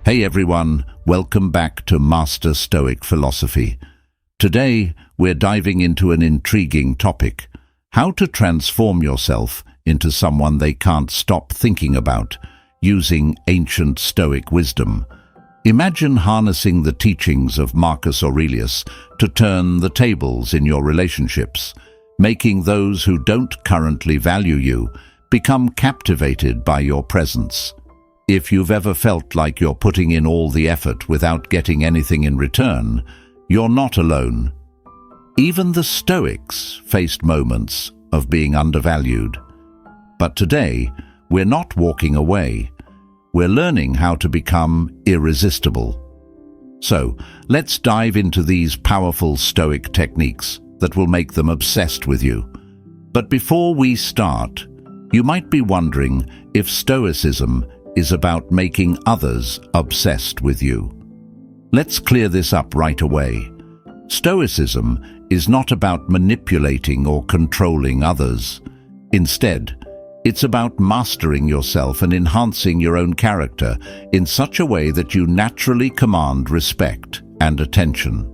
Hey everyone, welcome back to Master Stoic Philosophy. Today, we're diving into an intriguing topic: how to transform yourself into someone they can't stop thinking about, using ancient Stoic wisdom. Imagine harnessing the teachings of Marcus Aurelius to turn the tables in your relationships, making those who don't currently value you become captivated by your presence. If you've ever felt like you're putting in all the effort without getting anything in return, you're not alone. Even the Stoics faced moments of being undervalued. But today, we're not walking away. We're learning how to become irresistible. So, let's dive into these powerful Stoic techniques that will make them obsessed with you. But before we start, you might be wondering if Stoicism is about making others obsessed with you. Let's clear this up right away. Stoicism is not about manipulating or controlling others. Instead, it's about mastering yourself and enhancing your own character in such a way that you naturally command respect and attention.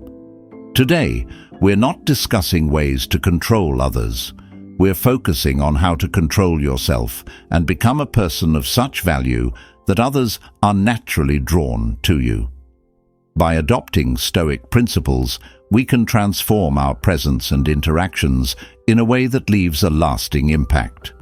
Today, we're not discussing ways to control others. We're focusing on how to control yourself and become a person of such value that others are naturally drawn to you. By adopting Stoic principles, we can transform our presence and interactions in a way that leaves a lasting impact.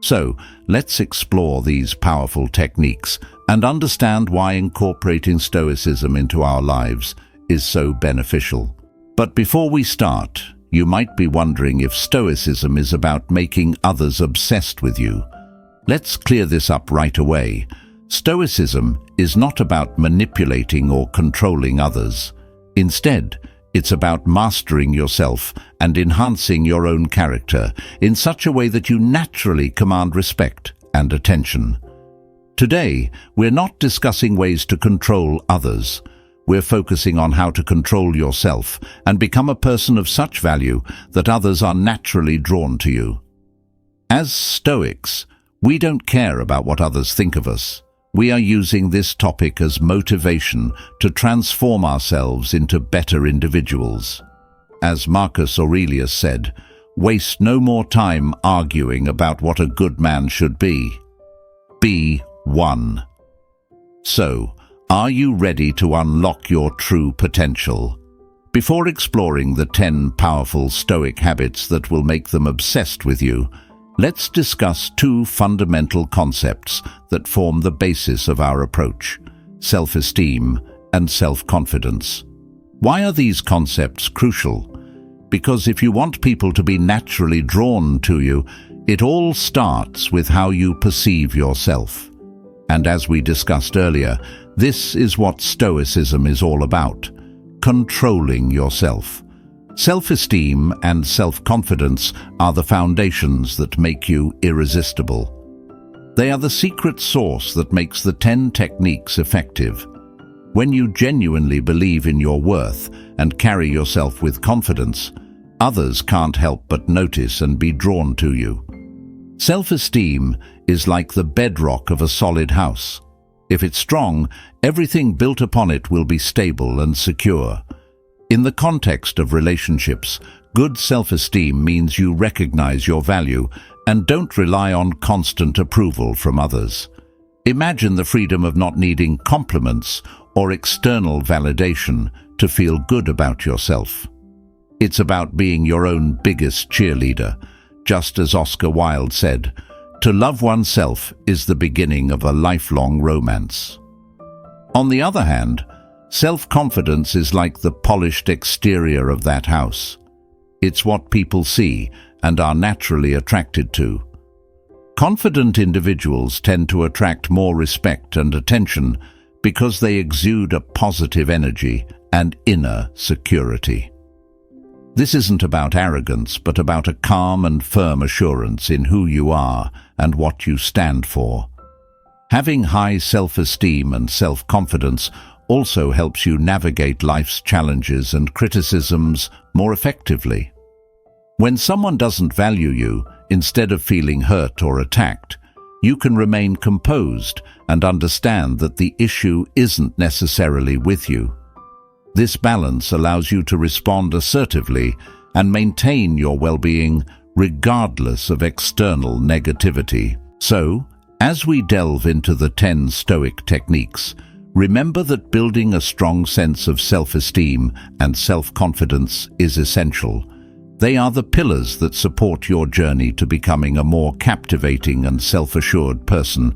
So, let's explore these powerful techniques and understand why incorporating Stoicism into our lives is so beneficial. But before we start, you might be wondering if Stoicism is about making others obsessed with you. Let's clear this up right away. Stoicism is not about manipulating or controlling others. Instead, it's about mastering yourself and enhancing your own character in such a way that you naturally command respect and attention. Today, we're not discussing ways to control others. We're focusing on how to control yourself and become a person of such value that others are naturally drawn to you. As Stoics, we don't care about what others think of us. We are using this topic as motivation to transform ourselves into better individuals. As Marcus Aurelius said, "Waste no more time arguing about what a good man should be. Be one." So, are you ready to unlock your true potential? Before exploring the 10 powerful Stoic habits that will make them obsessed with you, let's discuss two fundamental concepts that form the basis of our approach: self-esteem and self-confidence. Why are these concepts crucial? Because if you want people to be naturally drawn to you, it all starts with how you perceive yourself. And as we discussed earlier, this is what Stoicism is all about: controlling yourself. Self-esteem and self-confidence are the foundations that make you irresistible. They are the secret sauce that makes the 10 techniques effective. When you genuinely believe in your worth and carry yourself with confidence, others can't help but notice and be drawn to you. Self-esteem is like the bedrock of a solid house. If it's strong, everything built upon it will be stable and secure. In the context of relationships, good self-esteem means you recognize your value and don't rely on constant approval from others. Imagine the freedom of not needing compliments or external validation to feel good about yourself. It's about being your own biggest cheerleader. Just as Oscar Wilde said, "To love oneself is the beginning of a lifelong romance." On the other hand, self-confidence is like the polished exterior of that house. It's what people see and are naturally attracted to. Confident individuals tend to attract more respect and attention because they exude a positive energy and inner security. This isn't about arrogance, but about a calm and firm assurance in who you are and what you stand for. Having high self-esteem and self-confidence also helps you navigate life's challenges and criticisms more effectively. When someone doesn't value you, instead of feeling hurt or attacked, you can remain composed and understand that the issue isn't necessarily with you. This balance allows you to respond assertively and maintain your well-being regardless of external negativity. So, as we delve into the 10 Stoic techniques, remember that building a strong sense of self-esteem and self-confidence is essential. They are the pillars that support your journey to becoming a more captivating and self-assured person,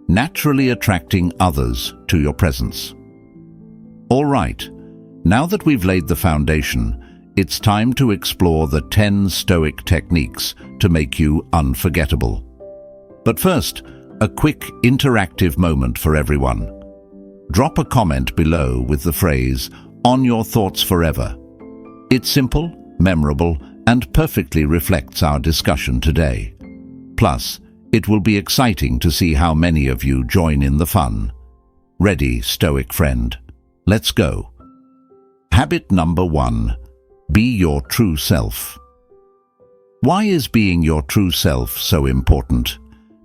naturally attracting others to your presence. All right, now that we've laid the foundation, it's time to explore the 10 Stoic techniques to make you unforgettable. But first, a quick interactive moment for everyone. Drop a comment below with the phrase, "On your thoughts forever." It's simple, memorable, and perfectly reflects our discussion today. Plus, it will be exciting to see how many of you join in the fun. Ready, Stoic friend? Let's go. Habit number 1. Be your true self. Why is being your true self so important?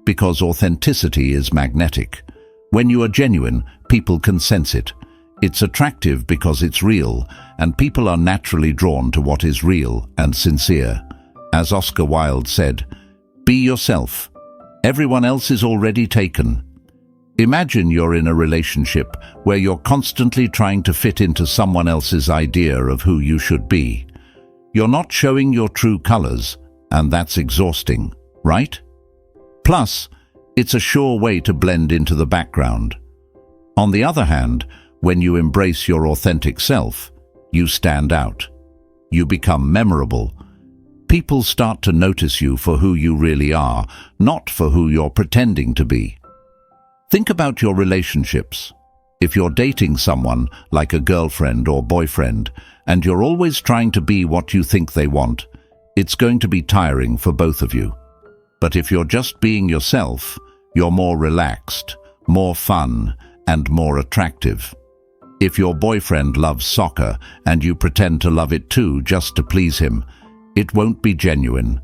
Because authenticity is magnetic. When you are genuine, people can sense it. It's attractive because it's real, and people are naturally drawn to what is real and sincere. As Oscar Wilde said, "Be yourself. Everyone else is already taken." Imagine you're in a relationship where you're constantly trying to fit into someone else's idea of who you should be. You're not showing your true colors, and that's exhausting, right? Plus, it's a sure way to blend into the background. On the other hand, when you embrace your authentic self, you stand out. You become memorable. People start to notice you for who you really are, not for who you're pretending to be. Think about your relationships. If you're dating someone, like a girlfriend or boyfriend, and you're always trying to be what you think they want, it's going to be tiring for both of you. But if you're just being yourself, you're more relaxed, more fun, and more attractive. If your boyfriend loves soccer and you pretend to love it too just to please him, it won't be genuine.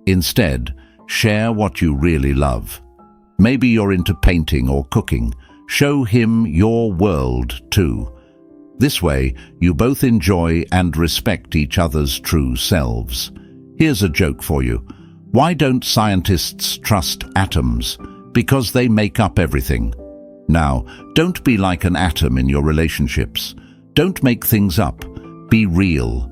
Instead, share what you really love. Maybe you're into painting or cooking. Show him your world too. This way, you both enjoy and respect each other's true selves. Here's a joke for you. Why don't scientists trust atoms? Because they make up everything. Now, don't be like an atom in your relationships. Don't make things up. Be real.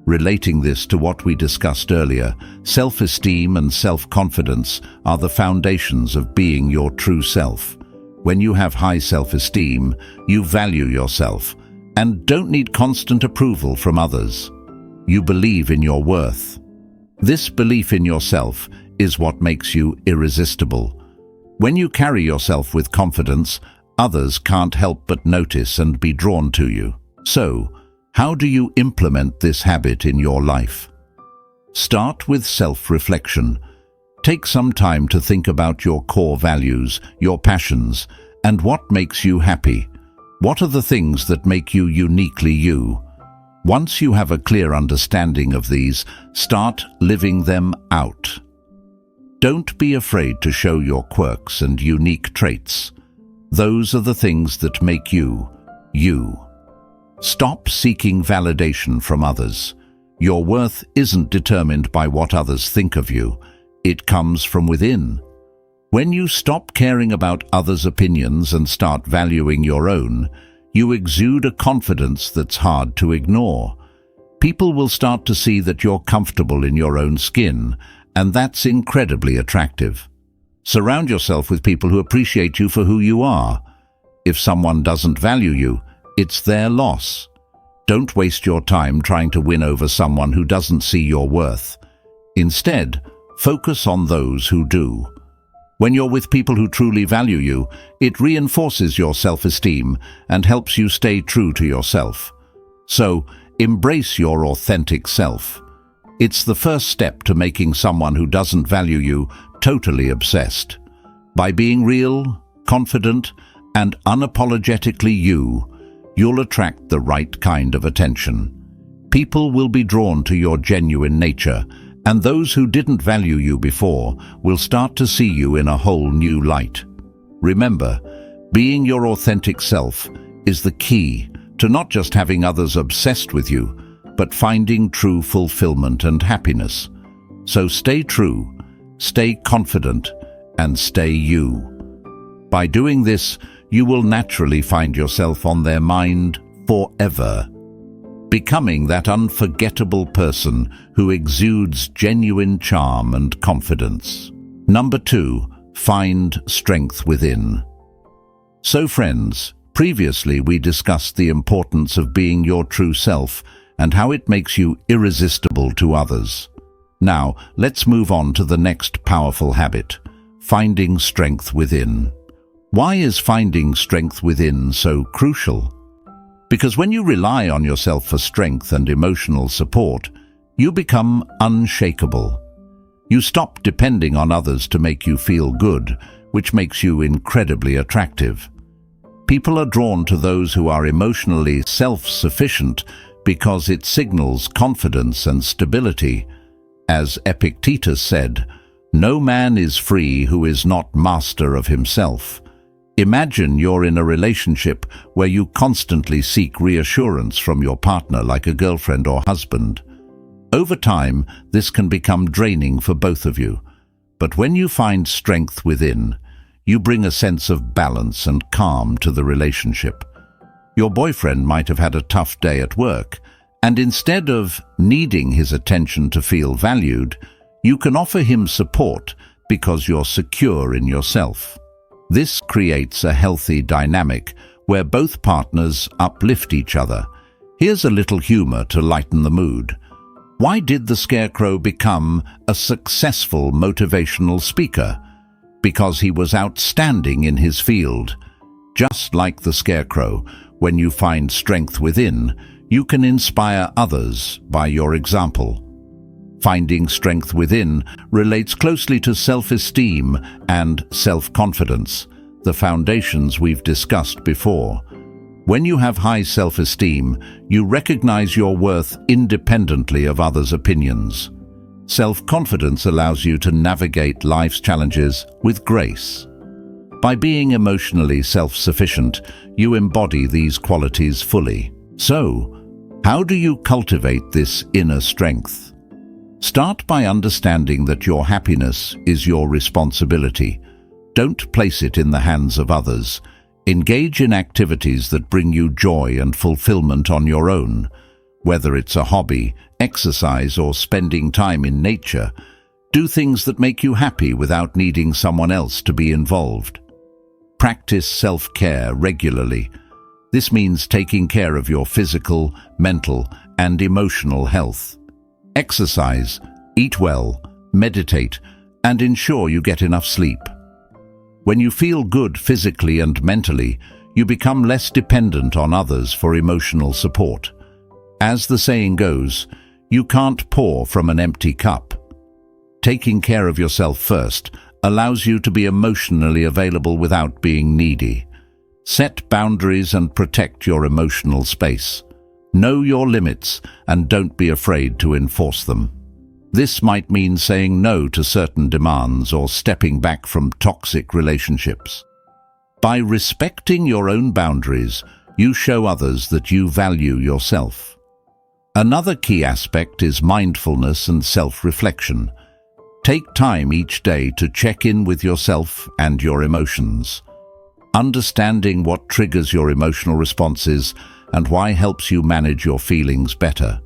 Relating this to what we discussed earlier, self-esteem and self-confidence are the foundations of being your true self. When you have high self-esteem, you value yourself and don't need constant approval from others. You believe in your worth. This belief in yourself is what makes you irresistible. When you carry yourself with confidence, others can't help but notice and be drawn to you. So, how do you implement this habit in your life? Start with self-reflection. Take some time to think about your core values, your passions, and what makes you happy. What are the things that make you uniquely you? Once you have a clear understanding of these, start living them out. Don't be afraid to show your quirks and unique traits. Those are the things that make you, you. Stop seeking validation from others. Your worth isn't determined by what others think of you. It comes from within. When you stop caring about others' opinions and start valuing your own, you exude a confidence that's hard to ignore. People will start to see that you're comfortable in your own skin, and that's incredibly attractive. Surround yourself with people who appreciate you for who you are. If someone doesn't value you, it's their loss. Don't waste your time trying to win over someone who doesn't see your worth. Instead, focus on those who do. When you're with people who truly value you, it reinforces your self-esteem and helps you stay true to yourself. So, embrace your authentic self. It's the first step to making someone who doesn't value you totally obsessed. By being real, confident, and unapologetically you, you'll attract the right kind of attention. People will be drawn to your genuine nature, and those who didn't value you before will start to see you in a whole new light. Remember, being your authentic self is the key to not just having others obsessed with you, but finding true fulfillment and happiness. So stay true, stay confident, and stay you. By doing this, you will naturally find yourself on their mind forever, becoming that unforgettable person who exudes genuine charm and confidence. Number 2, find strength within. So friends, previously we discussed the importance of being your true self and how it makes you irresistible to others. Now, let's move on to the next powerful habit, finding strength within. Why is finding strength within so crucial? Because when you rely on yourself for strength and emotional support, you become unshakable. You stop depending on others to make you feel good, which makes you incredibly attractive. People are drawn to those who are emotionally self-sufficient because it signals confidence and stability. As Epictetus said, "No man is free who is not master of himself." Imagine you're in a relationship where you constantly seek reassurance from your partner like a girlfriend or husband. Over time, this can become draining for both of you. But when you find strength within, you bring a sense of balance and calm to the relationship. Your boyfriend might have had a tough day at work, and instead of needing his attention to feel valued, you can offer him support because you're secure in yourself. This creates a healthy dynamic where both partners uplift each other. Here's a little humor to lighten the mood. Why did the Scarecrow become a successful motivational speaker? Because he was outstanding in his field. Just like the Scarecrow, when you find strength within, you can inspire others by your example. Finding strength within relates closely to self-esteem and self-confidence, the foundations we've discussed before. When you have high self-esteem, you recognize your worth independently of others' opinions. Self-confidence allows you to navigate life's challenges with grace. By being emotionally self-sufficient, you embody these qualities fully. So, how do you cultivate this inner strength? Start by understanding that your happiness is your responsibility. Don't place it in the hands of others. Engage in activities that bring you joy and fulfillment on your own. Whether it's a hobby, exercise, or spending time in nature, do things that make you happy without needing someone else to be involved. Practice self-care regularly. This means taking care of your physical, mental, and emotional health. Exercise, eat well, meditate, and ensure you get enough sleep. When you feel good physically and mentally, you become less dependent on others for emotional support. As the saying goes, you can't pour from an empty cup. Taking care of yourself first allows you to be emotionally available without being needy. Set boundaries and protect your emotional space. Know your limits and don't be afraid to enforce them. This might mean saying no to certain demands or stepping back from toxic relationships. By respecting your own boundaries, you show others that you value yourself. Another key aspect is mindfulness and self-reflection. Take time each day to check in with yourself and your emotions. Understanding what triggers your emotional responses and why helps you manage your feelings better.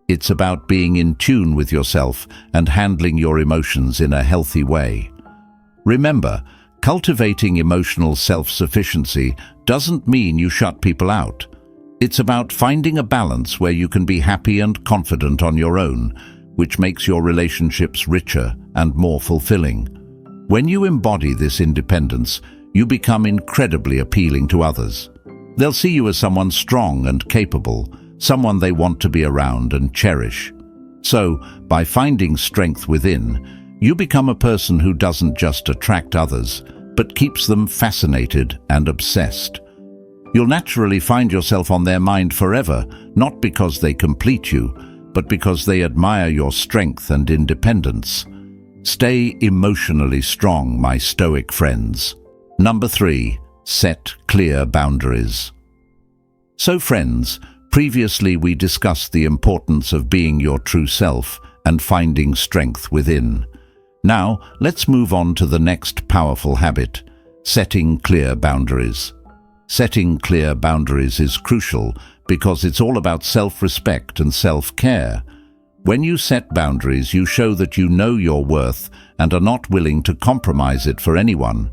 It's about being in tune with yourself and handling your emotions in a healthy way. Remember, cultivating emotional self-sufficiency doesn't mean you shut people out. It's about finding a balance where you can be happy and confident on your own, which makes your relationships richer and more fulfilling. When you embody this independence, you become incredibly appealing to others. They'll see you as someone strong and capable, someone they want to be around and cherish. So, by finding strength within, you become a person who doesn't just attract others, but keeps them fascinated and obsessed. You'll naturally find yourself on their mind forever, not because they complete you, but because they admire your strength and independence. Stay emotionally strong, my Stoic friends. Number 3. Set clear boundaries. So friends, previously we discussed the importance of being your true self and finding strength within. Now, let's move on to the next powerful habit, setting clear boundaries. Setting clear boundaries is crucial because it's all about self-respect and self-care. When you set boundaries, you show that you know your worth and are not willing to compromise it for anyone.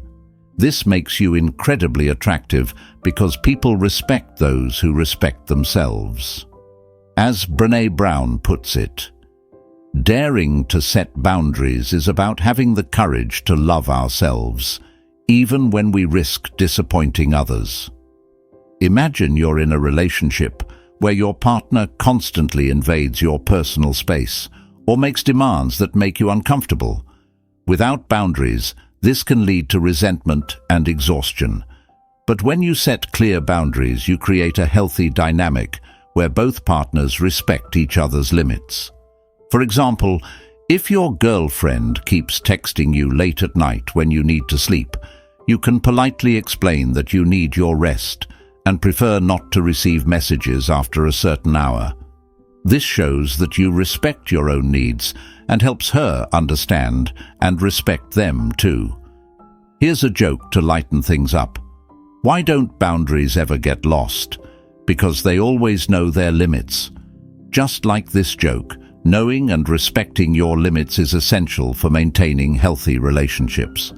This makes you incredibly attractive because people respect those who respect themselves. As Brené Brown puts it, daring to set boundaries is about having the courage to love ourselves, even when we risk disappointing others. Imagine you're in a relationship where your partner constantly invades your personal space or makes demands that make you uncomfortable. Without boundaries, this can lead to resentment and exhaustion. But when you set clear boundaries, you create a healthy dynamic where both partners respect each other's limits. For example, if your girlfriend keeps texting you late at night when you need to sleep, you can politely explain that you need your rest and prefer not to receive messages after a certain hour. This shows that you respect your own needs and helps her understand and respect them too. Here's a joke to lighten things up. Why don't boundaries ever get lost? Because they always know their limits. Just like this joke, knowing and respecting your limits is essential for maintaining healthy relationships.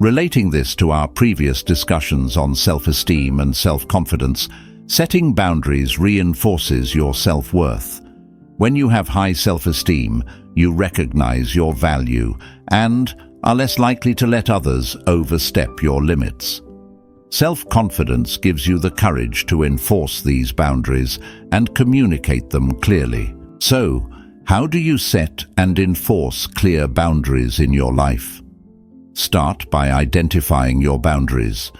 Relating this to our previous discussions on self-esteem and self-confidence, setting boundaries reinforces your self-worth. When you have high self-esteem, you recognize your value and are less likely to let others overstep your limits. Self-confidence gives you the courage to enforce these boundaries and communicate them clearly. So, how do you set and enforce clear boundaries in your life? Start by identifying your boundaries.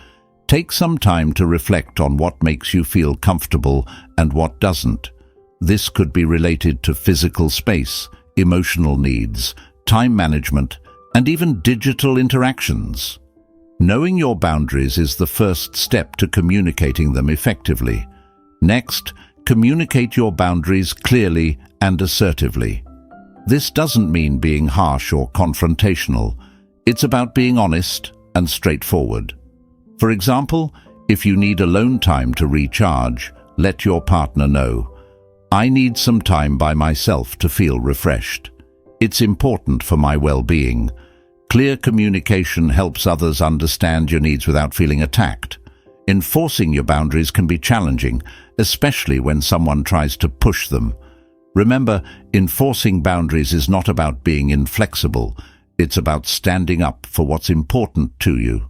Take some time to reflect on what makes you feel comfortable and what doesn't. This could be related to physical space, emotional needs, time management, and even digital interactions. Knowing your boundaries is the first step to communicating them effectively. Next, communicate your boundaries clearly and assertively. This doesn't mean being harsh or confrontational. It's about being honest and straightforward. For example, if you need alone time to recharge, let your partner know, "I need some time by myself to feel refreshed. It's important for my well-being." Clear communication helps others understand your needs without feeling attacked. Enforcing your boundaries can be challenging, especially when someone tries to push them. Remember, enforcing boundaries is not about being inflexible. It's about standing up for what's important to you.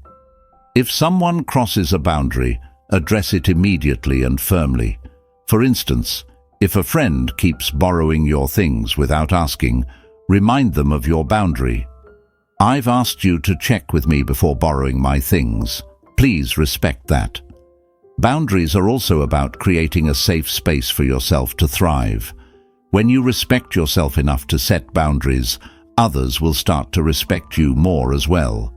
If someone crosses a boundary, address it immediately and firmly. For instance, if a friend keeps borrowing your things without asking, remind them of your boundary. "I've asked you to check with me before borrowing my things. Please respect that." Boundaries are also about creating a safe space for yourself to thrive. When you respect yourself enough to set boundaries, others will start to respect you more as well.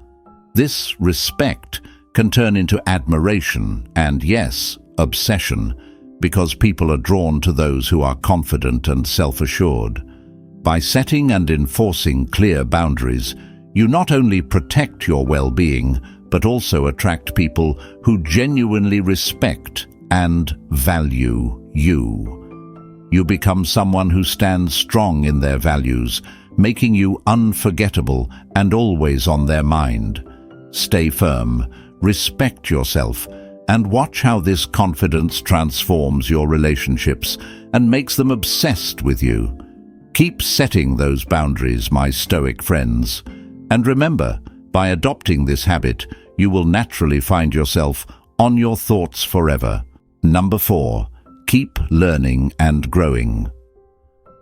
This respect can turn into admiration and, yes, obsession, because people are drawn to those who are confident and self-assured. By setting and enforcing clear boundaries, you not only protect your well-being, but also attract people who genuinely respect and value you. You become someone who stands strong in their values, making you unforgettable and always on their mind. Stay firm, respect yourself, and watch how this confidence transforms your relationships and makes them obsessed with you. Keep setting those boundaries, my Stoic friends. And remember, by adopting this habit, you will naturally find yourself on your thoughts forever. Number 4, keep learning and growing.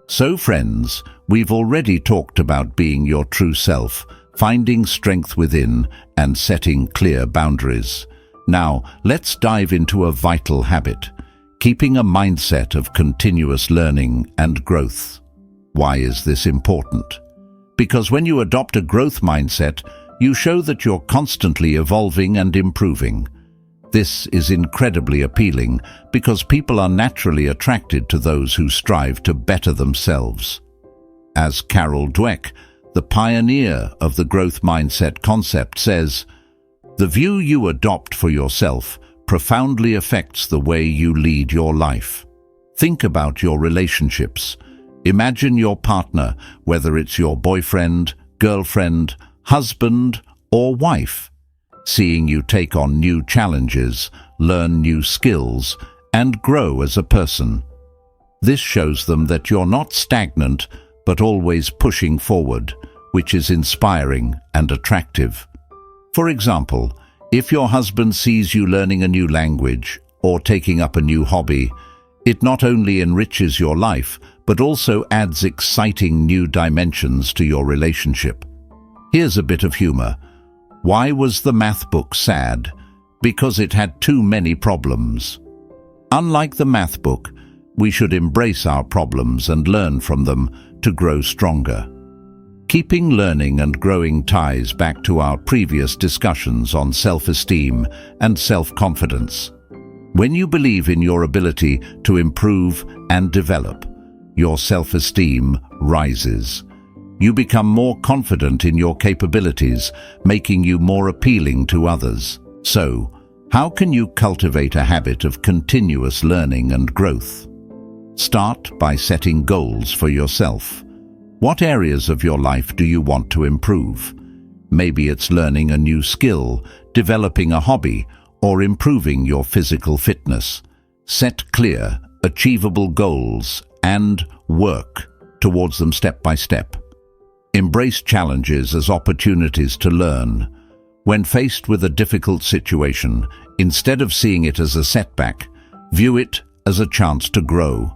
So friends, we've already talked about being your true self, finding strength within, and setting clear boundaries. Now, let's dive into a vital habit. keeping a mindset of continuous learning and growth. Why is this important? Because when you adopt a growth mindset, you show that you're constantly evolving and improving. This is incredibly appealing because people are naturally attracted to those who strive to better themselves. As Carol Dweck, the pioneer of the growth mindset concept, says, "The view you adopt for yourself profoundly affects the way you lead your life." Think about your relationships. Imagine your partner, whether it's your boyfriend, girlfriend, husband, or wife, seeing you take on new challenges, learn new skills, and grow as a person. This shows them that you're not stagnant, but always pushing forward, which is inspiring and attractive. For example, if your husband sees you learning a new language or taking up a new hobby, it not only enriches your life, but also adds exciting new dimensions to your relationship. Here's a bit of humor. Why was the math book sad? Because it had too many problems. Unlike the math book, we should embrace our problems and learn from them to grow stronger. Keeping learning and growing ties back to our previous discussions on self-esteem and self-confidence. When you believe in your ability to improve and develop, your self-esteem rises. You become more confident in your capabilities, making you more appealing to others. So, how can you cultivate a habit of continuous learning and growth? Start by setting goals for yourself. What areas of your life do you want to improve? Maybe it's learning a new skill, developing a hobby, or improving your physical fitness. Set clear, achievable goals and work towards them step by step. Embrace challenges as opportunities to learn. When faced with a difficult situation, instead of seeing it as a setback, view it as a chance to grow.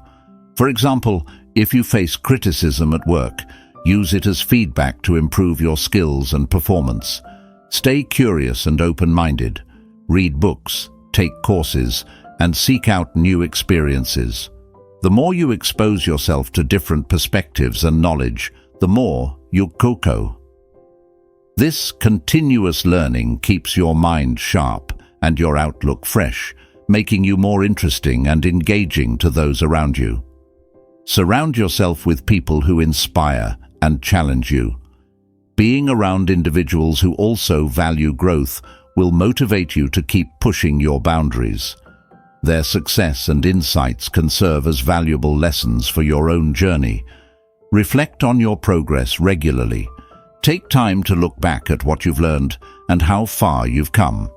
For example, if you face criticism at work, use it as feedback to improve your skills and performance. Stay curious and open-minded. Read books, take courses, and seek out new experiences. The more you expose yourself to different perspectives and knowledge, the more you'll grow. This continuous learning keeps your mind sharp and your outlook fresh, making you more interesting and engaging to those around you. Surround yourself with people who inspire and challenge you. Being around individuals who also value growth will motivate you to keep pushing your boundaries. Their success and insights can serve as valuable lessons for your own journey. Reflect on your progress regularly. Take time to look back at what you've learned and how far you've come.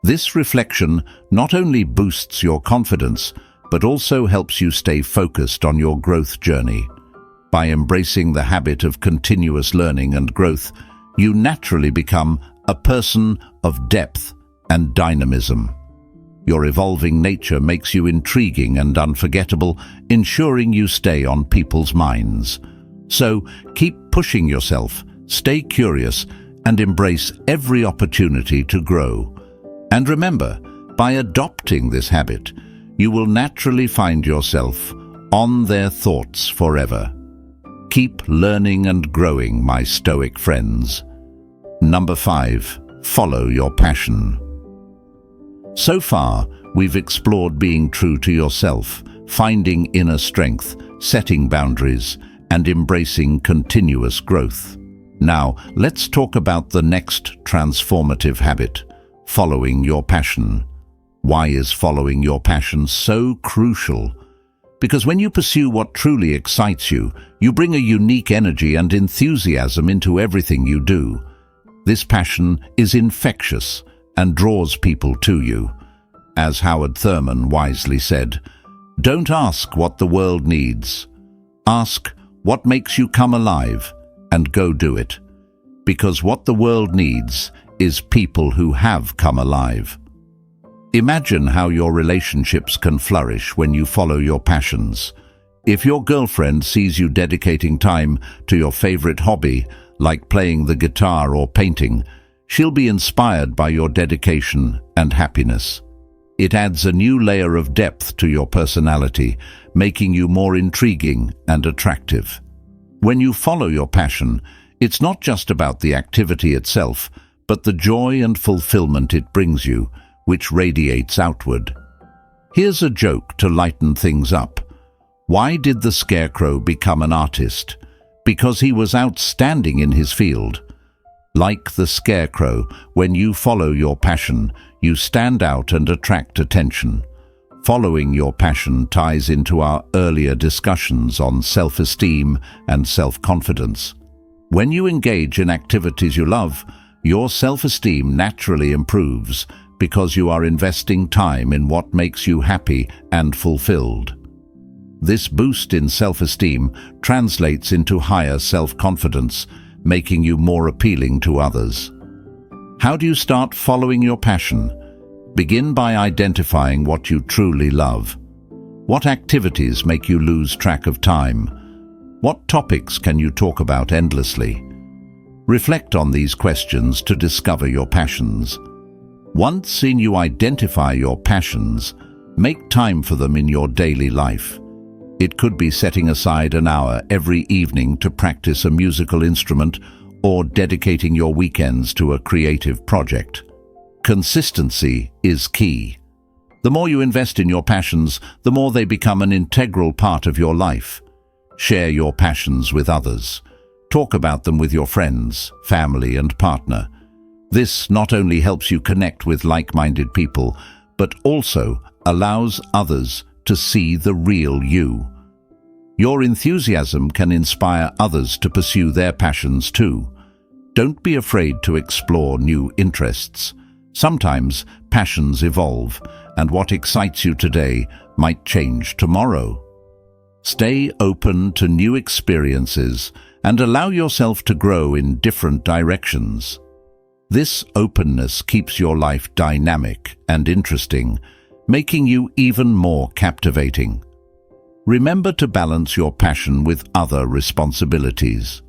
This reflection not only boosts your confidence, but also helps you stay focused on your growth journey. By embracing the habit of continuous learning and growth, you naturally become a person of depth and dynamism. Your evolving nature makes you intriguing and unforgettable, ensuring you stay on people's minds. So, keep pushing yourself, stay curious, and embrace every opportunity to grow. And remember, by adopting this habit, you will naturally find yourself on their thoughts forever. Keep learning and growing, my Stoic friends. Number 5, follow your passion. So far, we've explored being true to yourself, finding inner strength, setting boundaries, and embracing continuous growth. Now, let's talk about the next transformative habit, following your passion. Why is following your passion so crucial? Because when you pursue what truly excites you, you bring a unique energy and enthusiasm into everything you do. This passion is infectious and draws people to you. As Howard Thurman wisely said, "Don't ask what the world needs. Ask what makes you come alive and go do it." Because what the world needs is people who have come alive. Imagine how your relationships can flourish when you follow your passions. If your girlfriend sees you dedicating time to your favorite hobby, like playing the guitar or painting, she'll be inspired by your dedication and happiness. It adds a new layer of depth to your personality, making you more intriguing and attractive. When you follow your passion, it's not just about the activity itself, but the joy and fulfillment it brings you, which radiates outward. Here's a joke to lighten things up. Why did the Scarecrow become an artist? Because he was outstanding in his field. Like the Scarecrow, when you follow your passion, you stand out and attract attention. Following your passion ties into our earlier discussions on self-esteem and self-confidence. When you engage in activities you love, your self-esteem naturally improves because you are investing time in what makes you happy and fulfilled. This boost in self-esteem translates into higher self-confidence, making you more appealing to others. How do you start following your passion? Begin by identifying what you truly love. What activities make you lose track of time? What topics can you talk about endlessly? Reflect on these questions to discover your passions. Once you identify your passions, make time for them in your daily life. It could be setting aside an hour every evening to practice a musical instrument or dedicating your weekends to a creative project. Consistency is key. The more you invest in your passions, the more they become an integral part of your life. Share your passions with others. Talk about them with your friends, family, and partner. This not only helps you connect with like-minded people, but also allows others to see the real you. Your enthusiasm can inspire others to pursue their passions too. Don't be afraid to explore new interests. Sometimes passions evolve, and what excites you today might change tomorrow. Stay open to new experiences and allow yourself to grow in different directions. This openness keeps your life dynamic and interesting, making you even more captivating. Remember to balance your passion with other responsibilities.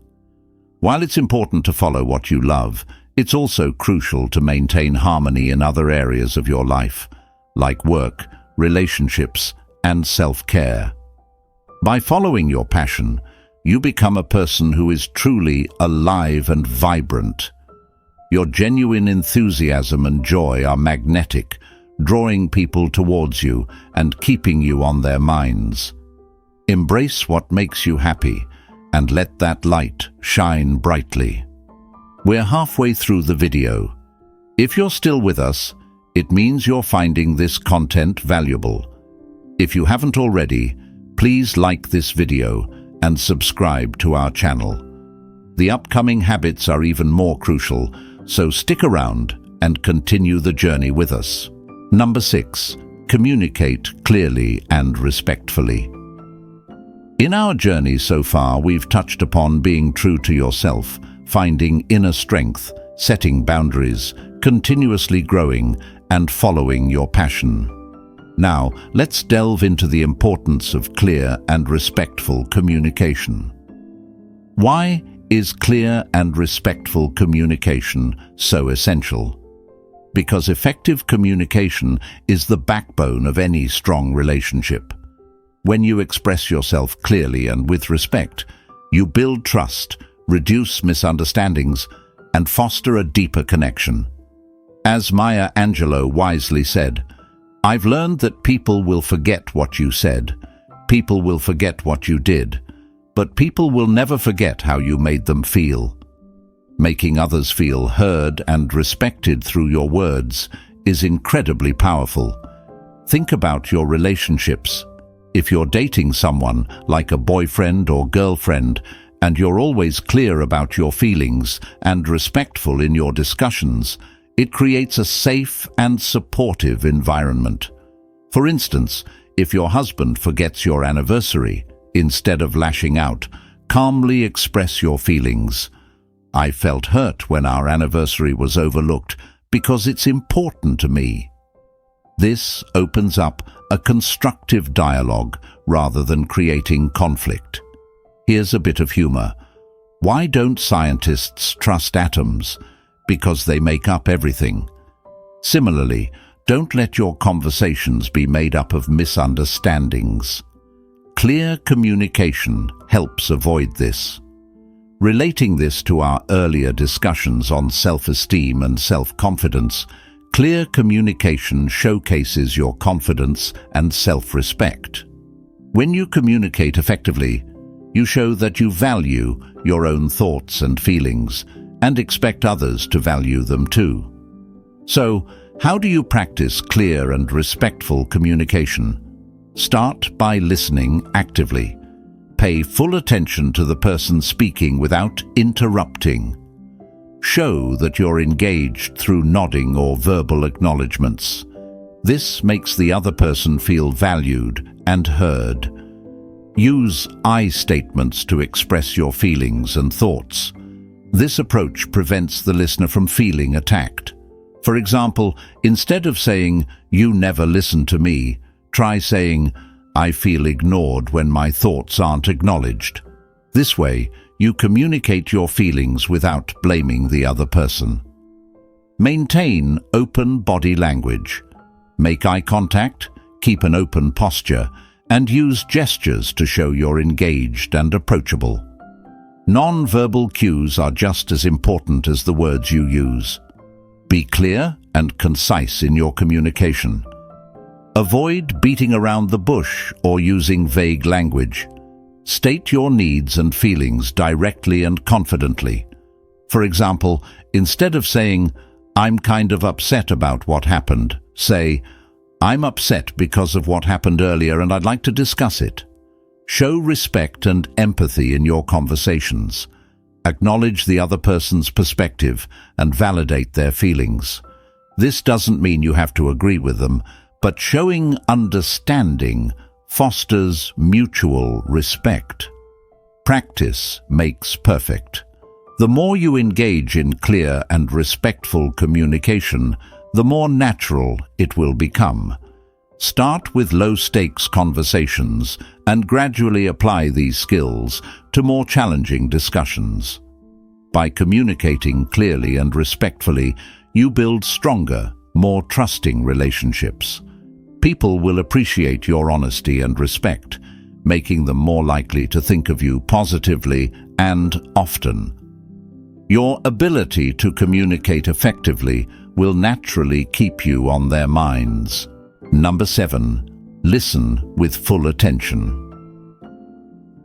While it's important to follow what you love, it's also crucial to maintain harmony in other areas of your life, like work, relationships, and self-care. By following your passion, you become a person who is truly alive and vibrant. Your genuine enthusiasm and joy are magnetic, drawing people towards you and keeping you on their minds. Embrace what makes you happy and let that light shine brightly. We're halfway through the video. If you're still with us, it means you're finding this content valuable. If you haven't already, please like this video and subscribe to our channel. The upcoming habits are even more crucial, so stick around and continue the journey with us. Number 6. Communicate clearly and respectfully. In our journey so far, we've touched upon being true to yourself, finding inner strength, setting boundaries, continuously growing, and following your passion. Now, let's delve into the importance of clear and respectful communication. Why is clear and respectful communication so essential? Because effective communication is the backbone of any strong relationship. When you express yourself clearly and with respect, you build trust, reduce misunderstandings, and foster a deeper connection. As Maya Angelou wisely said, "I've learned that people will forget what you said, people will forget what you did, but people will never forget how you made them feel." Making others feel heard and respected through your words is incredibly powerful. Think about your relationships. If you're dating someone, like a boyfriend or girlfriend, and you're always clear about your feelings and respectful in your discussions, it creates a safe and supportive environment. For instance, if your husband forgets your anniversary, instead of lashing out, calmly express your feelings. "I felt hurt when our anniversary was overlooked because it's important to me." This opens up a constructive dialogue rather than creating conflict. Here's a bit of humor. Why don't scientists trust atoms? Because they make up everything. Similarly, Don't let your conversations be made up of misunderstandings. Clear communication helps avoid this. Relating this to our earlier discussions on self-esteem and self-confidence, clear communication showcases your confidence and self-respect. When you communicate effectively, you show that you value your own thoughts and feelings and expect others to value them too. So, how do you practice clear and respectful communication? Start by listening actively. Pay full attention to the person speaking without interrupting. Show that you're engaged through nodding or verbal acknowledgements. This makes the other person feel valued and heard. Use I statements to express your feelings and thoughts. This approach prevents the listener from feeling attacked. For example, instead of saying, "You never listen to me," try saying, "I feel ignored when my thoughts aren't acknowledged." This way, you communicate your feelings without blaming the other person. Maintain open body language. Make eye contact, keep an open posture, and use gestures to show you're engaged and approachable. Non-verbal cues are just as important as the words you use. Be clear and concise in your communication. Avoid beating around the bush or using vague language. State your needs and feelings directly and confidently. For example, instead of saying, "I'm kind of upset about what happened," say, "I'm upset because of what happened earlier and I'd like to discuss it." Show respect and empathy in your conversations. Acknowledge the other person's perspective and validate their feelings. This doesn't mean you have to agree with them, but showing understanding fosters mutual respect. Practice makes perfect. The more you engage in clear and respectful communication, the more natural it will become. Start with low-stakes conversations and gradually apply these skills to more challenging discussions. By communicating clearly and respectfully, you build stronger, more trusting relationships. People will appreciate your honesty and respect, making them more likely to think of you positively and often. Your ability to communicate effectively will naturally keep you on their minds. Number 7. Listen with full attention.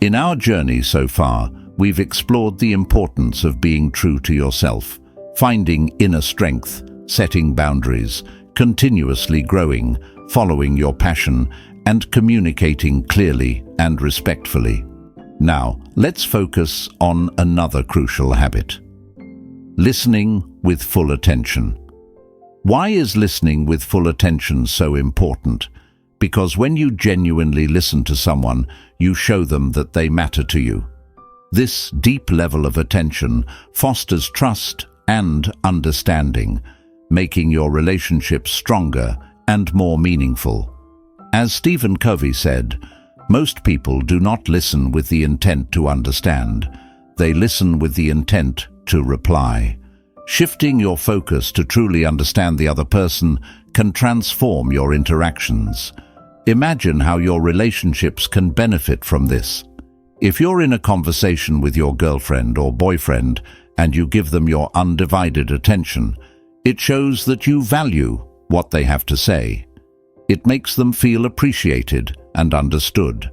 In our journey so far, we've explored the importance of being true to yourself, finding inner strength, setting boundaries, continuously growing, following your passion, and communicating clearly and respectfully. Now, let's focus on another crucial habit. Listening with full attention. Why is listening with full attention so important? Because when you genuinely listen to someone, you show them that they matter to you. This deep level of attention fosters trust and understanding, making your relationship stronger and more meaningful. As Stephen Covey said, most people do not listen with the intent to understand. They listen with the intent to reply. Shifting your focus to truly understand the other person can transform your interactions. Imagine how your relationships can benefit from this. If you're in a conversation with your girlfriend or boyfriend and you give them your undivided attention, it shows that you value what they have to say. It makes them feel appreciated and understood.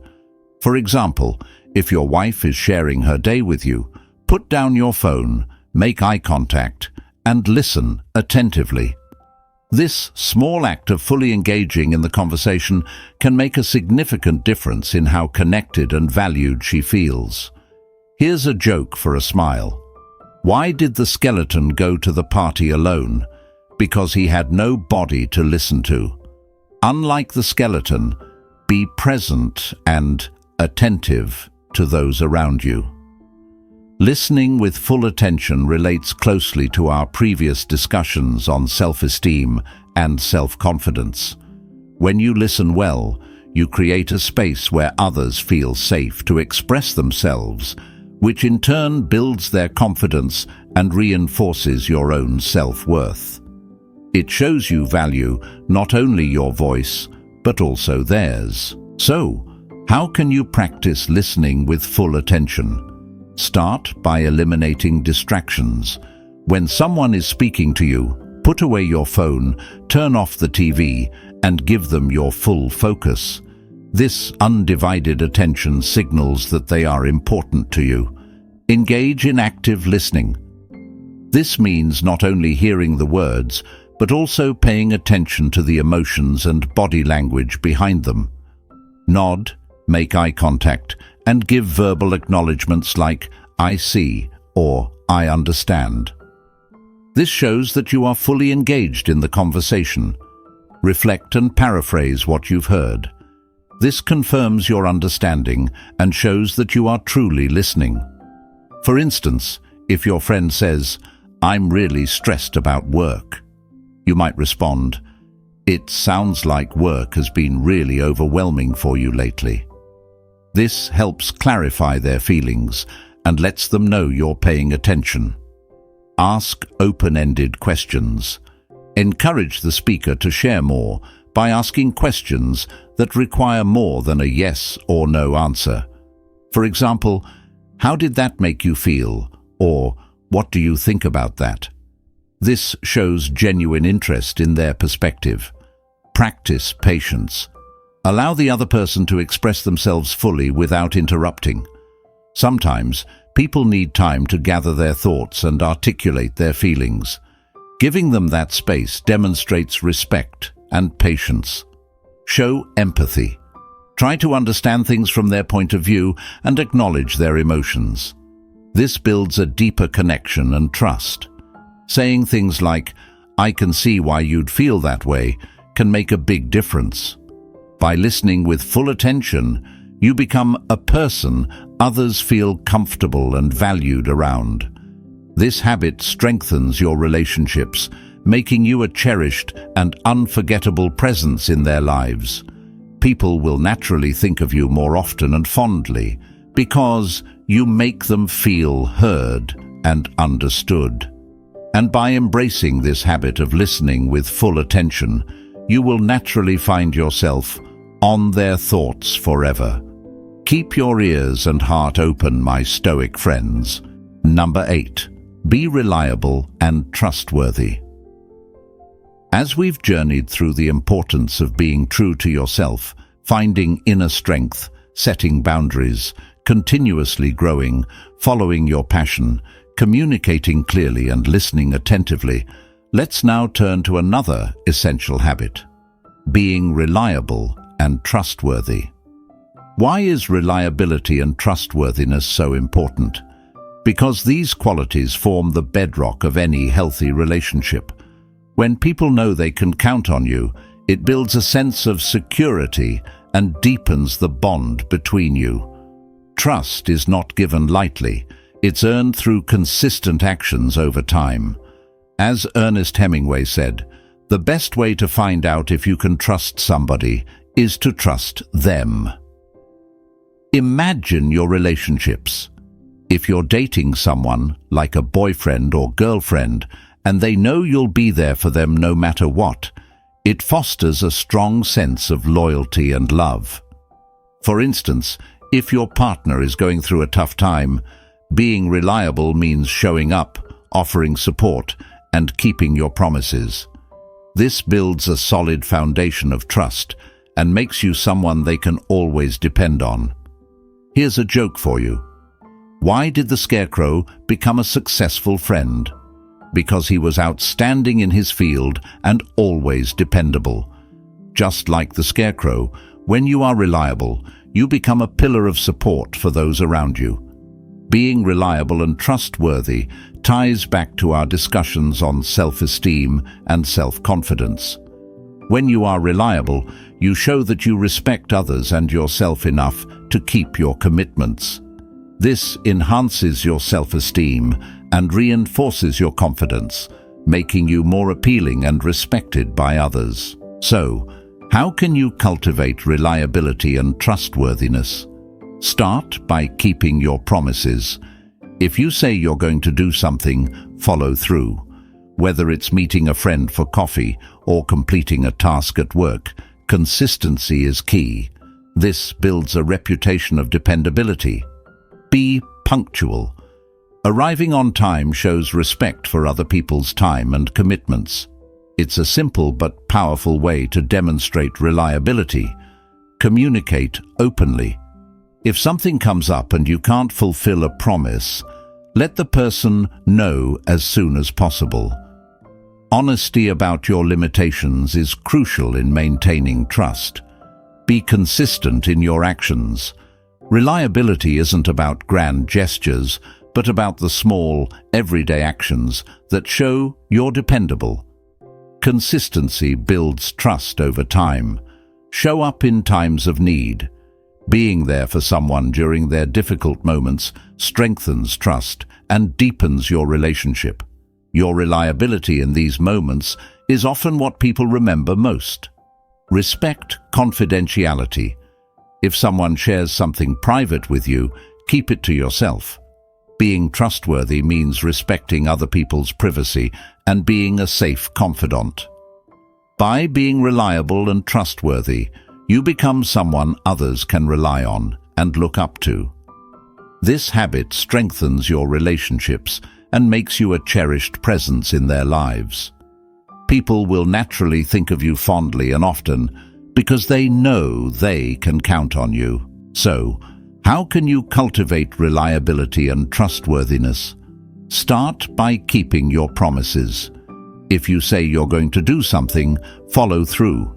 For example, if your wife is sharing her day with you, put down your phone, make eye contact, and listen attentively. This small act of fully engaging in the conversation can make a significant difference in how connected and valued she feels. Here's a joke for a smile. Why did the skeleton go to the party alone? Because he had no body to listen to. Unlike the skeleton, be present and attentive to those around you. Listening with full attention relates closely to our previous discussions on self-esteem and self-confidence. When you listen well, you create a space where others feel safe to express themselves, which in turn builds their confidence and reinforces your own self-worth. It shows you value not only your voice, but also theirs. So, how can you practice listening with full attention? Start by eliminating distractions. When someone is speaking to you, put away your phone, turn off the TV, and give them your full focus. This undivided attention signals that they are important to you. Engage in active listening. This means not only hearing the words, but also paying attention to the emotions and body language behind them. Nod, make eye contact, and give verbal acknowledgements like "I see" or "I understand." This shows that you are fully engaged in the conversation. Reflect and paraphrase what you've heard. This confirms your understanding and shows that you are truly listening. For instance, if your friend says, "I'm really stressed about work," you might respond, "It sounds like work has been really overwhelming for you lately." This helps clarify their feelings and lets them know you're paying attention. Ask open-ended questions. Encourage the speaker to share more by asking questions that require more than a yes or no answer. For example, "How did that make you feel?" or "What do you think about that?" This shows genuine interest in their perspective. Practice patience. Allow the other person to express themselves fully without interrupting. Sometimes, people need time to gather their thoughts and articulate their feelings. Giving them that space demonstrates respect and patience. Show empathy. Try to understand things from their point of view and acknowledge their emotions. This builds a deeper connection and trust. Saying things like, "I can see why you'd feel that way," can make a big difference. By listening with full attention, you become a person others feel comfortable and valued around. This habit strengthens your relationships, making you a cherished and unforgettable presence in their lives. People will naturally think of you more often and fondly because you make them feel heard and understood. And by embracing this habit of listening with full attention, you will naturally find yourself on their thoughts forever. Keep your ears and heart open, my Stoic friends. Number 8. Be reliable and trustworthy. As we've journeyed through the importance of being true to yourself, finding inner strength, setting boundaries, continuously growing, following your passion, communicating clearly and listening attentively, let's now turn to another essential habit: being reliable and trustworthy. Why is reliability and trustworthiness so important? Because these qualities form the bedrock of any healthy relationship. When people know they can count on you, it builds a sense of security and deepens the bond between you. Trust is not given lightly. It's earned through consistent actions over time. As Ernest Hemingway said, the best way to find out if you can trust somebody is to trust them. Imagine your relationships. If you're dating someone, like a boyfriend or girlfriend, and they know you'll be there for them no matter what, it fosters a strong sense of loyalty and love. For instance, if your partner is going through a tough time, being reliable means showing up, offering support, and keeping your promises. This builds a solid foundation of trust and makes you someone they can always depend on. Here's a joke for you. Why did the Scarecrow become a successful friend? Because he was outstanding in his field and always dependable. Just like the Scarecrow, when you are reliable, you become a pillar of support for those around you. Being reliable and trustworthy ties back to our discussions on self-esteem and self-confidence. When you are reliable, you show that you respect others and yourself enough to keep your commitments. This enhances your self-esteem and reinforces your confidence, making you more appealing and respected by others. So, how can you cultivate reliability and trustworthiness? Start by keeping your promises. If you say you're going to do something, follow through. Whether it's meeting a friend for coffee or completing a task at work, consistency is key. This builds a reputation of dependability. Be punctual. Arriving on time shows respect for other people's time and commitments. It's a simple but powerful way to demonstrate reliability. Communicate openly. If something comes up and you can't fulfill a promise, let the person know as soon as possible. Honesty about your limitations is crucial in maintaining trust. Be consistent in your actions. Reliability isn't about grand gestures, but about the small, everyday actions that show you're dependable. Consistency builds trust over time. Show up in times of need. Being there for someone during their difficult moments strengthens trust and deepens your relationship. Your reliability in these moments is often what people remember most. Respect confidentiality. If someone shares something private with you, keep it to yourself. Being trustworthy means respecting other people's privacy and being a safe confidant. By being reliable and trustworthy, you become someone others can rely on and look up to. This habit strengthens your relationships and makes you a cherished presence in their lives. People will naturally think of you fondly and often because they know they can count on you. So, how can you cultivate reliability and trustworthiness? Start by keeping your promises. If you say you're going to do something, follow through.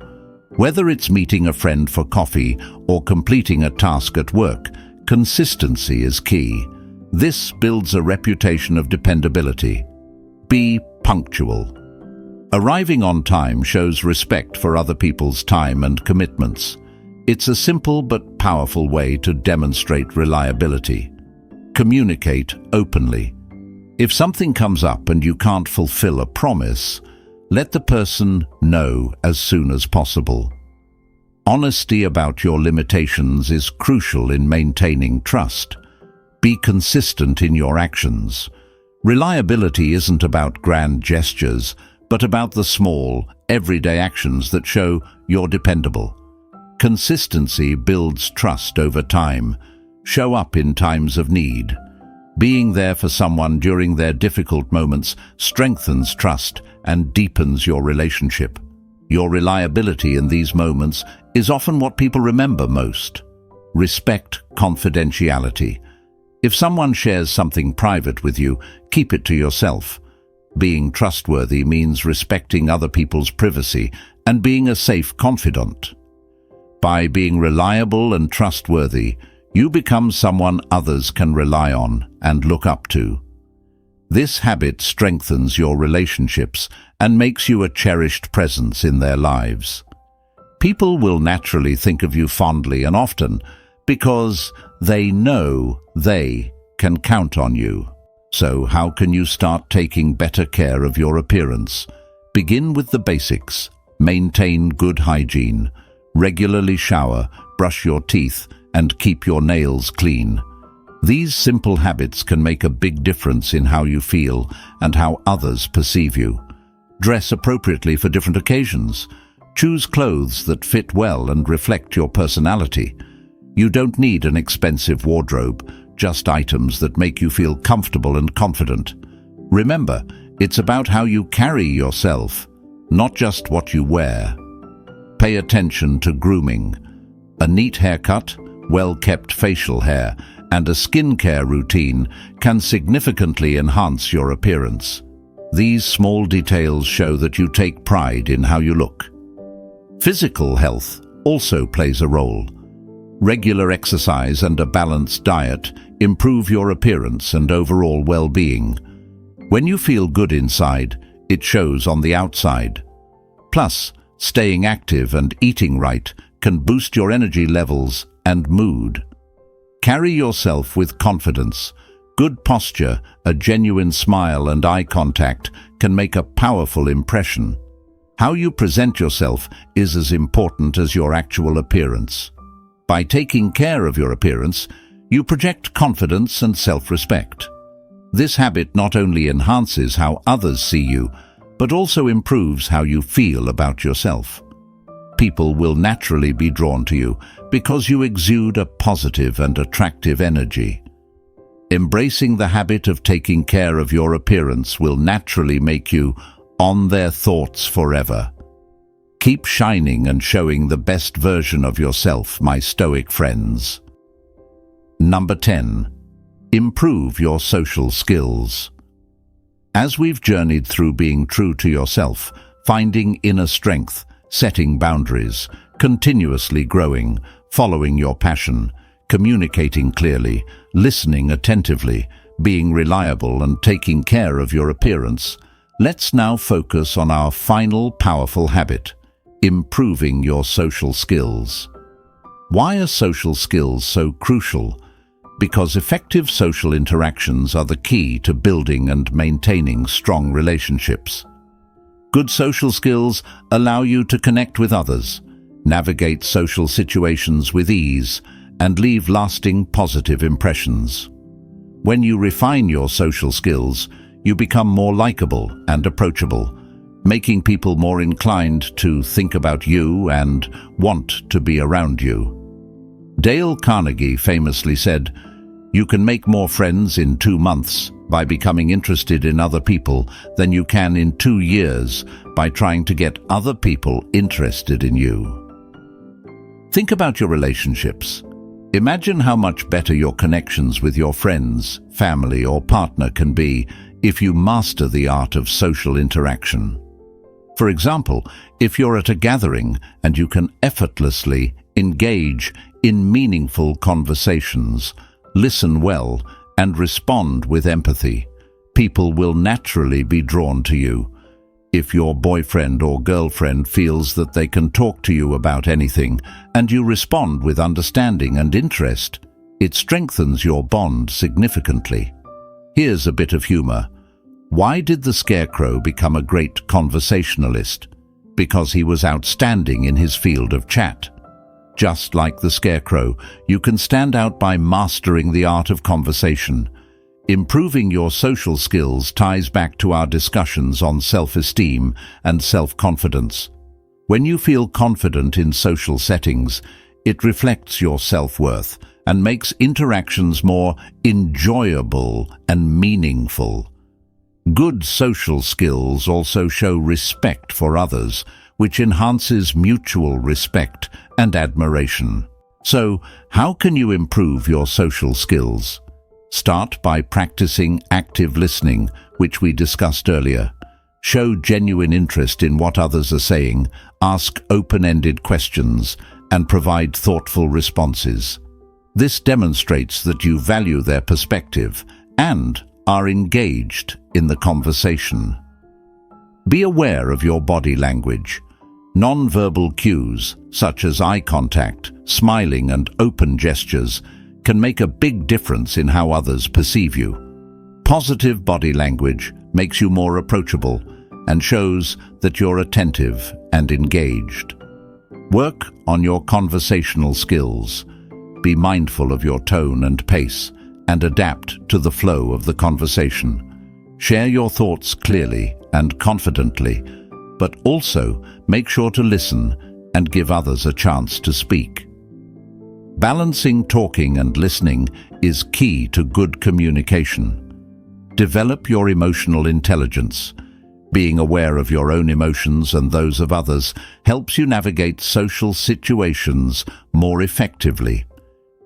Whether it's meeting a friend for coffee or completing a task at work, consistency is key. This builds a reputation of dependability. Be punctual. Arriving on time shows respect for other people's time and commitments. It's a simple but powerful way to demonstrate reliability. Communicate openly. If something comes up and you can't fulfill a promise, let the person know as soon as possible. Honesty about your limitations is crucial in maintaining trust. Be consistent in your actions. Reliability isn't about grand gestures, but about the small, everyday actions that show you're dependable. Consistency builds trust over time. Show up in times of need. Being there for someone during their difficult moments strengthens trust and deepens your relationship. Your reliability in these moments is often what people remember most. Respect confidentiality. If someone shares something private with you, keep it to yourself. Being trustworthy means respecting other people's privacy and being a safe confidant. By being reliable and trustworthy, you become someone others can rely on and look up to. This habit strengthens your relationships and makes you a cherished presence in their lives. People will naturally think of you fondly and often because they know they can count on you. So how can you start taking better care of your appearance? Begin with the basics. Maintain good hygiene. Regularly shower, brush your teeth, and keep your nails clean. These simple habits can make a big difference in how you feel and how others perceive you. Dress appropriately for different occasions. Choose clothes that fit well and reflect your personality. You don't need an expensive wardrobe, just items that make you feel comfortable and confident. Remember, it's about how you carry yourself, not just what you wear. Pay attention to grooming. A neat haircut, well-kept facial hair, and a skincare routine can significantly enhance your appearance. These small details show that you take pride in how you look. Physical health also plays a role. Regular exercise and a balanced diet improve your appearance and overall well-being. When you feel good inside, it shows on the outside. Plus, staying active and eating right can boost your energy levels and mood. Carry yourself with confidence. Good posture, a genuine smile and eye contact can make a powerful impression. How you present yourself is as important as your actual appearance. By taking care of your appearance, you project confidence and self-respect. This habit not only enhances how others see you, but also improves how you feel about yourself. People will naturally be drawn to you because you exude a positive and attractive energy. Embracing the habit of taking care of your appearance will naturally make you on their thoughts forever. Keep shining and showing the best version of yourself, my Stoic friends. Number 10. Improve your social skills. As we've journeyed through being true to yourself, finding inner strength, setting boundaries, continuously growing, following your passion, communicating clearly, listening attentively, being reliable and taking care of your appearance, let's now focus on our final powerful habit, improving your social skills. Why are social skills so crucial? Because effective social interactions are the key to building and maintaining strong relationships. Good social skills allow you to connect with others, navigate social situations with ease, and leave lasting positive impressions. When you refine your social skills, you become more likable and approachable, making people more inclined to think about you and want to be around you. Dale Carnegie famously said, "You can make more friends in 2 months by becoming interested in other people than you can in 2 years by trying to get other people interested in you." Think about your relationships. Imagine how much better your connections with your friends, family, or partner can be if you master the art of social interaction. For example, if you're at a gathering and you can effortlessly engage in meaningful conversations, listen well, and respond with empathy, people will naturally be drawn to you. If your boyfriend or girlfriend feels that they can talk to you about anything and you respond with understanding and interest, it strengthens your bond significantly. Here's a bit of humor. Why did the Scarecrow become a great conversationalist? Because he was outstanding in his field of chat. Just like the Scarecrow, you can stand out by mastering the art of conversation. Improving your social skills ties back to our discussions on self-esteem and self-confidence. When you feel confident in social settings, it reflects your self-worth and makes interactions more enjoyable and meaningful. Good social skills also show respect for others, which enhances mutual respect and admiration. So, how can you improve your social skills? Start by practicing active listening, which we discussed earlier. Show genuine interest in what others are saying, ask open-ended questions, and provide thoughtful responses. This demonstrates that you value their perspective and are engaged in the conversation. Be aware of your body language. Non-verbal cues, such as eye contact, smiling, and open gestures, can make a big difference in how others perceive you. Positive body language makes you more approachable and shows that you're attentive and engaged. Work on your conversational skills. Be mindful of your tone and pace and adapt to the flow of the conversation. Share your thoughts clearly and confidently, but also make sure to listen and give others a chance to speak. Balancing talking and listening is key to good communication. Develop your emotional intelligence. Being aware of your own emotions and those of others helps you navigate social situations more effectively.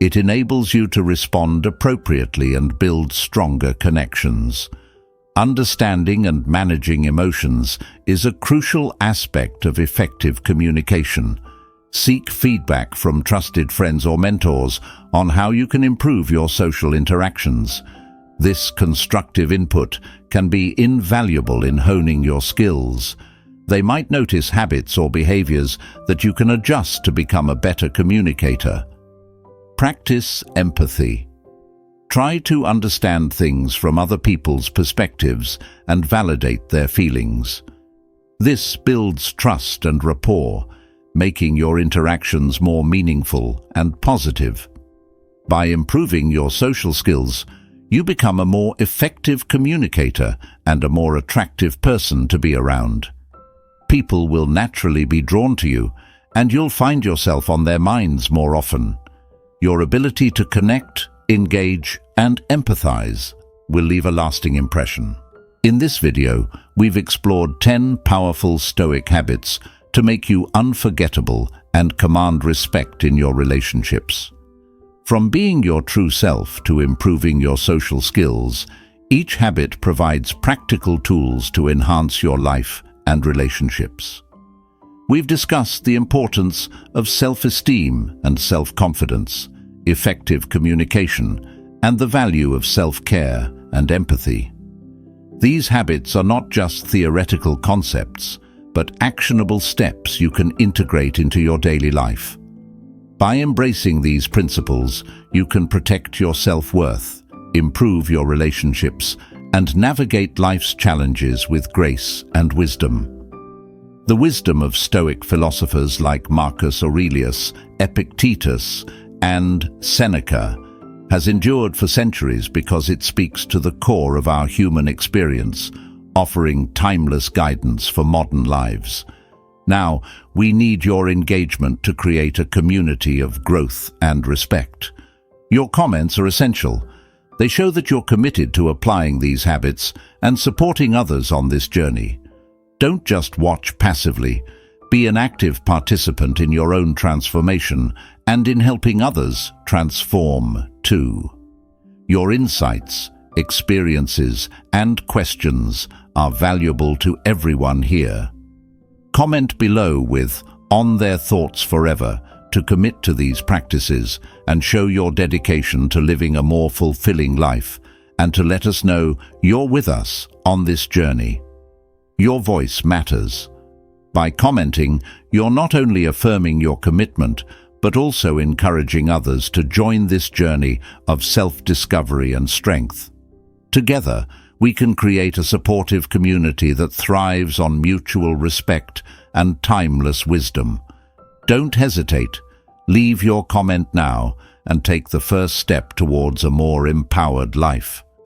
It enables you to respond appropriately and build stronger connections. Understanding and managing emotions is a crucial aspect of effective communication. Seek feedback from trusted friends or mentors on how you can improve your social interactions. This constructive input can be invaluable in honing your skills. They might notice habits or behaviors that you can adjust to become a better communicator. Practice empathy. Try to understand things from other people's perspectives and validate their feelings. This builds trust and rapport, making your interactions more meaningful and positive. By improving your social skills, You become a more effective communicator and a more attractive person to be around. People will naturally be drawn to you, and you'll find yourself on their minds more often. Your ability to connect, engage, and empathize will leave a lasting impression. In this video, we've explored 10 powerful Stoic habits to make you unforgettable and command respect in your relationships. From being your true self to improving your social skills, each habit provides practical tools to enhance your life and relationships. We've discussed the importance of self-esteem and self-confidence, effective communication, and the value of self-care and empathy. These habits are not just theoretical concepts, but actionable steps you can integrate into your daily life. By embracing these principles, you can protect your self-worth, improve your relationships, and navigate life's challenges with grace and wisdom. The wisdom of Stoic philosophers like Marcus Aurelius, Epictetus, and Seneca has endured for centuries because it speaks to the core of our human experience, offering timeless guidance for modern lives. Now, we need your engagement to create a community of growth and respect. Your comments are essential. They show that you're committed to applying these habits and supporting others on this journey. Don't just watch passively. Be an active participant in your own transformation and in helping others transform too. Your insights, experiences, and questions are valuable to everyone here. Comment below with "on their thoughts forever" to commit to these practices and show your dedication to living a more fulfilling life, and to let us know you're with us on this journey. Your voice matters. By commenting, you're not only affirming your commitment, but also encouraging others to join this journey of self-discovery and strength. Together, we can create a supportive community that thrives on mutual respect and timeless wisdom. Don't hesitate. Leave your comment now and take the first step towards a more empowered life.